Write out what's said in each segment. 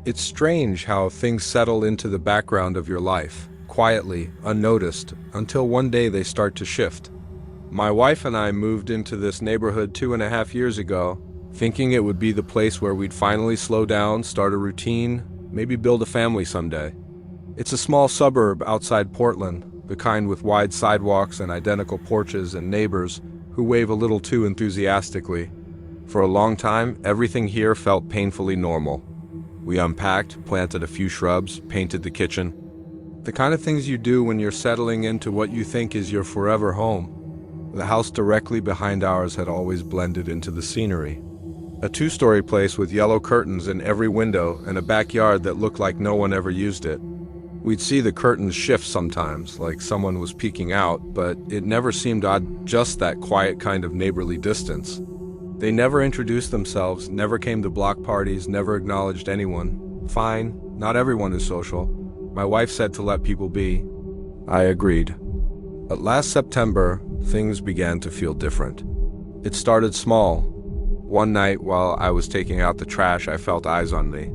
It's strange how things settle into the background of your life, quietly, unnoticed, until one day they start to shift. My wife and I moved into this neighborhood 2.5 years ago, thinking it would be the place where we'd finally slow down, start a routine, maybe build a family someday. It's a small suburb outside Portland, the kind with wide sidewalks and identical porches and neighbors who wave a little too enthusiastically. For a long time, everything here felt painfully normal. We unpacked, planted a few shrubs, painted the kitchen. The kind of things you do when you're settling into what you think is your forever home. The house directly behind ours had always blended into the scenery. A two-story place with yellow curtains in every window and a backyard that looked like no one ever used it. We'd see the curtains shift sometimes, like someone was peeking out, but it never seemed odd, just that quiet kind of neighborly distance. They never introduced themselves, never came to block parties, never acknowledged anyone. Fine, not everyone is social. My wife said to let people be. I agreed. But last September, things began to feel different. It started small. One night while I was taking out the trash, I felt eyes on me.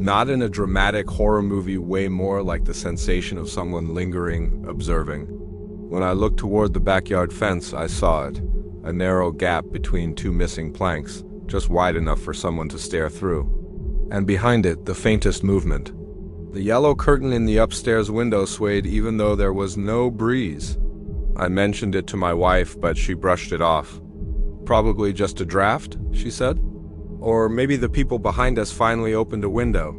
Not in a dramatic horror movie way, more like the sensation of someone lingering, observing. When I looked toward the backyard fence, I saw it. A narrow gap between two missing planks, just wide enough for someone to stare through. And behind it, the faintest movement. The yellow curtain in the upstairs window swayed even though there was no breeze. I mentioned it to my wife, but she brushed it off. Probably just a draft, she said. Or maybe the people behind us finally opened a window.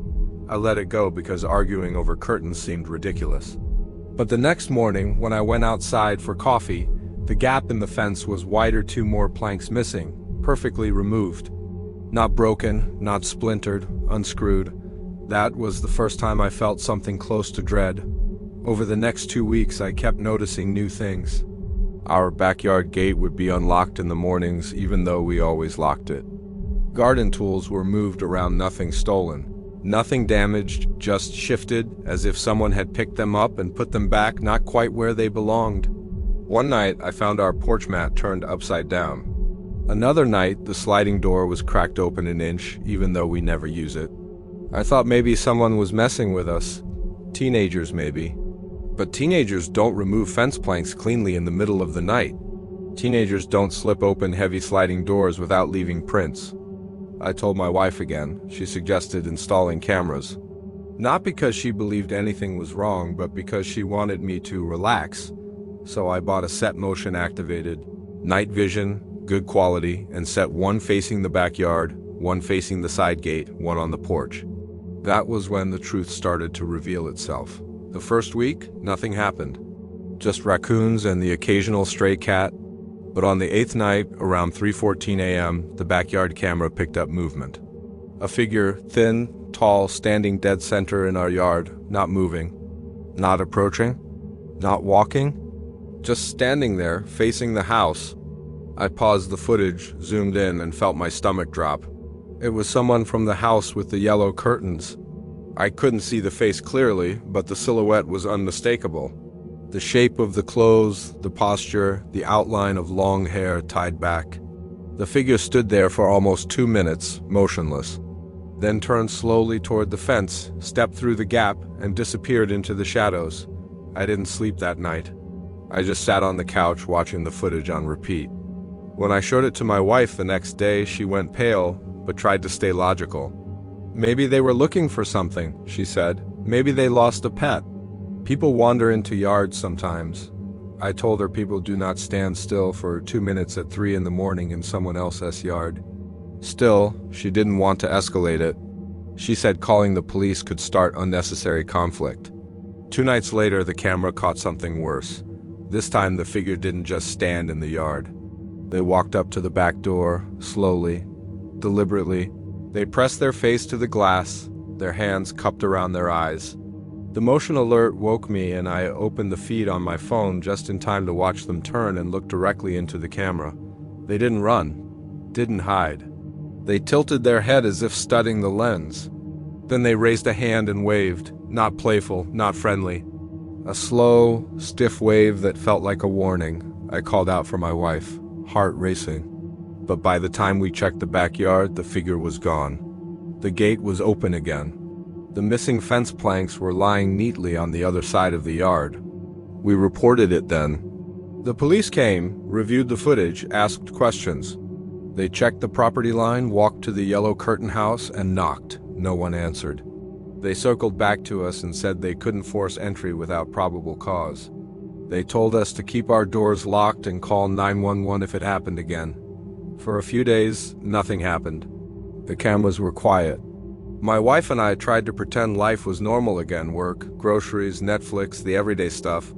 I let it go because arguing over curtains seemed ridiculous. But the next morning, when I went outside for coffee, the gap in the fence was wider, two more planks missing, perfectly removed. Not broken, not splintered, unscrewed. That was the first time I felt something close to dread. Over the next 2 weeks, I kept noticing new things. Our backyard gate would be unlocked in the mornings, even though we always locked it. Garden tools were moved around, nothing stolen. Nothing damaged, just shifted, as if someone had picked them up and put them back not quite where they belonged. One night, I found our porch mat turned upside down. Another night, the sliding door was cracked open an inch, even though we never use it. I thought maybe someone was messing with us. Teenagers, maybe. But teenagers don't remove fence planks cleanly in the middle of the night. Teenagers don't slip open heavy sliding doors without leaving prints. I told my wife again. She suggested installing cameras. Not because she believed anything was wrong, but because she wanted me to relax. So I bought a set motion activated, night vision, good quality, and set one facing the backyard, one facing the side gate, one on the porch. That was when the truth started to reveal itself. The first week, nothing happened. Just raccoons and the occasional stray cat. But on the 8th night, around 3:14 a.m., the backyard camera picked up movement. A figure, thin, tall, standing dead center in our yard, not moving, not approaching, not walking, just standing there, facing the house. I paused the footage, zoomed in, and felt my stomach drop. It was someone from the house with the yellow curtains. I couldn't see the face clearly, but the silhouette was unmistakable. The shape of the clothes, the posture, the outline of long hair tied back. The figure stood there for almost 2 minutes, motionless, then turned slowly toward the fence, stepped through the gap, and disappeared into the shadows. I didn't sleep that night. I just sat on the couch watching the footage on repeat. When I showed it to my wife the next day, she went pale, but tried to stay logical. Maybe they were looking for something, she said. Maybe they lost a pet. People wander into yards sometimes. I told her people do not stand still for 2 minutes at 3 in the morning in someone else's yard. Still, she didn't want to escalate it. She said calling the police could start unnecessary conflict. 2 nights later, the camera caught something worse. This time, the figure didn't just stand in the yard. They walked up to the back door, slowly, deliberately. They pressed their face to the glass, their hands cupped around their eyes. The motion alert woke me, and I opened the feed on my phone just in time to watch them turn and look directly into the camera. They didn't run, didn't hide. They tilted their head as if studying the lens. Then they raised a hand and waved, not playful, not friendly. A slow, stiff wave that felt like a warning. I called out for my wife, heart racing. But by the time we checked the backyard, the figure was gone. The gate was open again. The missing fence planks were lying neatly on the other side of the yard. We reported it then. The police came, reviewed the footage, asked questions. They checked the property line, walked to the yellow curtain house, and knocked. No one answered. They circled back to us and said they couldn't force entry without probable cause. They told us to keep our doors locked and call 911 if it happened again. For a few days, nothing happened. The cameras were quiet. My wife and I tried to pretend life was normal again, work, groceries, Netflix, the everyday stuff,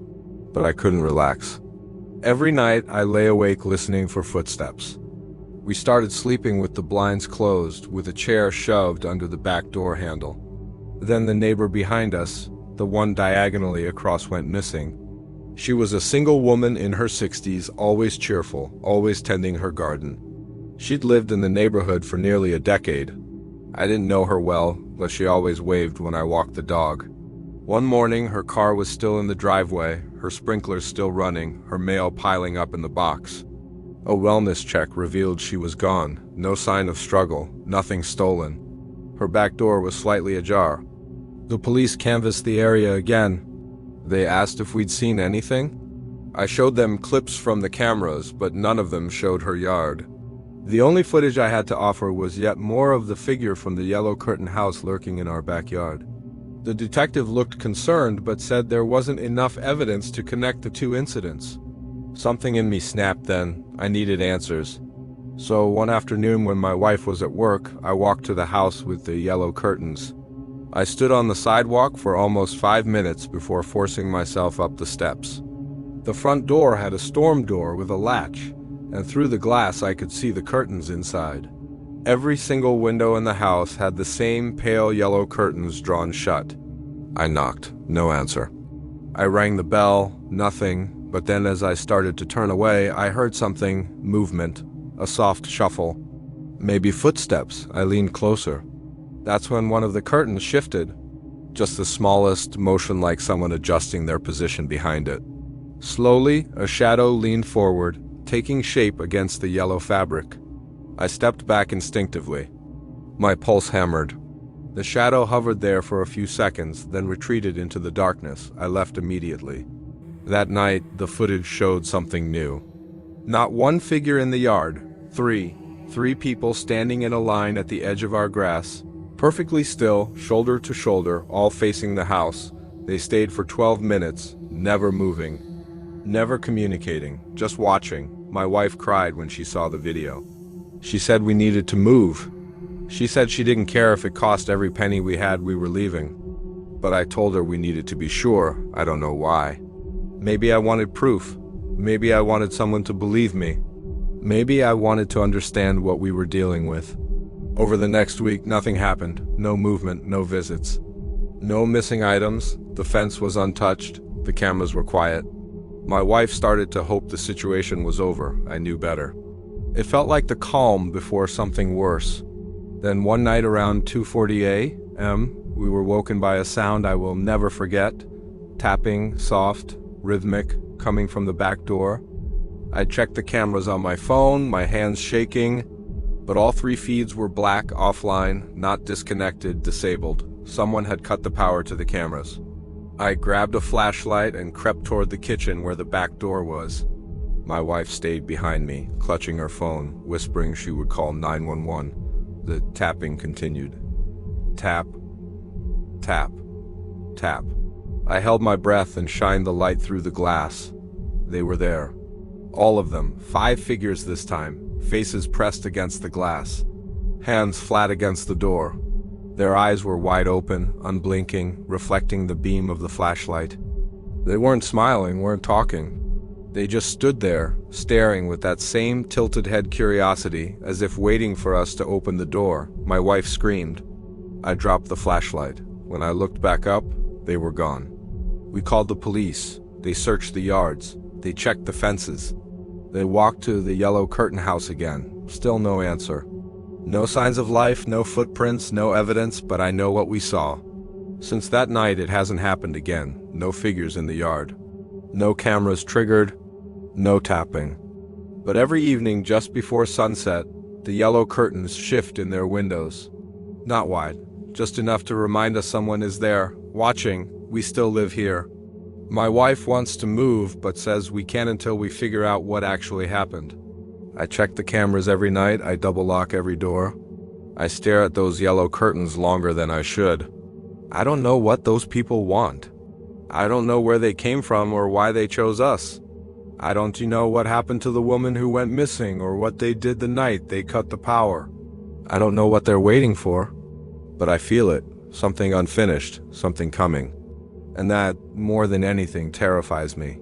but I couldn't relax. Every night, I lay awake listening for footsteps. We started sleeping with the blinds closed, with a chair shoved under the back door handle. Then the neighbor behind us, the one diagonally across, went missing. She was a single woman in her 60s, always cheerful, always tending her garden. She'd lived in the neighborhood for nearly a decade. I didn't know her well, but she always waved when I walked the dog. One morning, her car was still in the driveway, her sprinklers still running, her mail piling up in the box. A wellness check revealed she was gone, no sign of struggle, nothing stolen. Her back door was slightly ajar. The police canvassed the area again. They asked if we'd seen anything. I showed them clips from the cameras, but none of them showed her yard. The only footage I had to offer was yet more of the figure from the yellow curtain house lurking in our backyard. The detective looked concerned but said there wasn't enough evidence to connect the two incidents. Something in me snapped then. I needed answers. So one afternoon when my wife was at work, I walked to the house with the yellow curtains. I stood on the sidewalk for almost 5 minutes before forcing myself up the steps. The front door had a storm door with a latch, and through the glass I could see the curtains inside. Every single window in the house had the same pale yellow curtains drawn shut. I knocked. No answer. I rang the bell. Nothing. But then as I started to turn away, I heard something, movement, a soft shuffle. Maybe footsteps. I leaned closer. That's when one of the curtains shifted. Just the smallest motion, like someone adjusting their position behind it. Slowly, a shadow leaned forward, taking shape against the yellow fabric. I stepped back instinctively. My pulse hammered. The shadow hovered there for a few seconds, then retreated into the darkness. I left immediately. That night, the footage showed something new. Not one figure in the yard. Three people standing in a line at the edge of our grass, perfectly still, shoulder to shoulder, all facing the house. They stayed for 12 minutes, never moving, never communicating, just watching. My wife cried when she saw the video. She said we needed to move. She said she didn't care if it cost every penny we had, we were leaving. But I told her we needed to be sure. I don't know why. Maybe I wanted proof. Maybe I wanted someone to believe me. Maybe I wanted to understand what we were dealing with. Over the next week, nothing happened. No movement, no visits. No missing items. The fence was untouched. The cameras were quiet. My wife started to hope the situation was over. I knew better. It felt like the calm before something worse. Then one night around 2:40 a.m., we were woken by a sound I will never forget. Tapping, soft, rhythmic, coming from the back door. I checked the cameras on my phone, my hands shaking, but all 3 feeds were black, offline, not disconnected, disabled. Someone had cut the power to the cameras. I grabbed a flashlight and crept toward the kitchen where the back door was. My wife stayed behind me, clutching her phone, whispering she would call 911. The tapping continued. Tap, tap, tap. I held my breath and shined the light through the glass. They were there. All of them, 5 figures this time, faces pressed against the glass, hands flat against the door. Their eyes were wide open, unblinking, reflecting the beam of the flashlight. They weren't smiling, weren't talking. They just stood there, staring with that same tilted head curiosity, as if waiting for us to open the door. My wife screamed. I dropped the flashlight. When I looked back up, they were gone. We called the police. They searched the yards. They checked the fences. They walked to the yellow curtain house again. Still no answer. No signs of life, no footprints, no evidence, but I know what we saw. Since that night, it hasn't happened again. No figures in the yard. No cameras triggered. No tapping. But every evening just before sunset, the yellow curtains shift in their windows. Not wide, just enough to remind us someone is there, watching. We still live here. My wife wants to move, but says we can't until we figure out what actually happened. I check the cameras every night, I double lock every door. I stare at those yellow curtains longer than I should. I don't know what those people want. I don't know where they came from or why they chose us. I don't know what happened to the woman who went missing or what they did the night they cut the power. I don't know what they're waiting for, but I feel it, something unfinished, something coming. And that, more than anything, terrifies me.